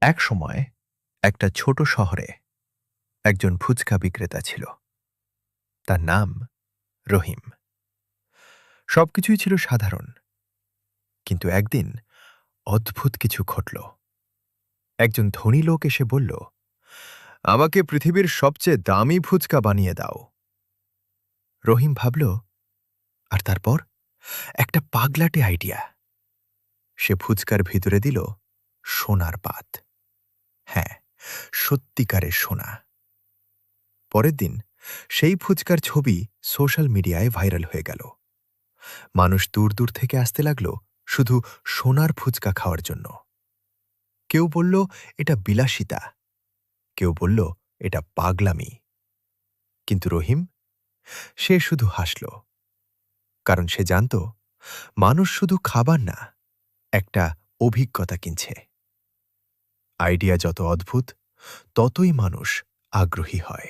এক সময় একটা ছোট শহরে একজন ফুচকা বিক্রেতা ছিল। তার নাম রহিম। সবকিছুই ছিল সাধারণ, কিন্তু একদিন অদ্ভুত কিছু ঘটল। একজন ধনী লোক এসে বলল, আমাকে পৃথিবীর সবচেয়ে দামি ফুচকা বানিয়ে দাও। রহিম ভাবল, আর তারপর একটা পাগলাটে আইডিয়া। সে ফুচকার ভিতরে দিল সোনার পাত। হ্যাঁ, সত্যিকারের সোনা। পরের দিন সেই ফুচকার ছবি সোশ্যাল মিডিয়ায় ভাইরাল হয়ে গেল। মানুষ দূর দূর থেকে আসতে লাগল শুধু সোনার ফুচকা খাওয়ার জন্য। কেউ বলল এটা বিলাসিতা, কেউ বলল এটা পাগলামি। কিন্তু রহিম, সে শুধু হাসল, কারণ সে জানত মানুষ শুধু খাবার না, একটা অভিজ্ঞতা কিনছে। আইডিয়া যত অদ্ভুত, ততই মানুষ আগ্রহী হয়।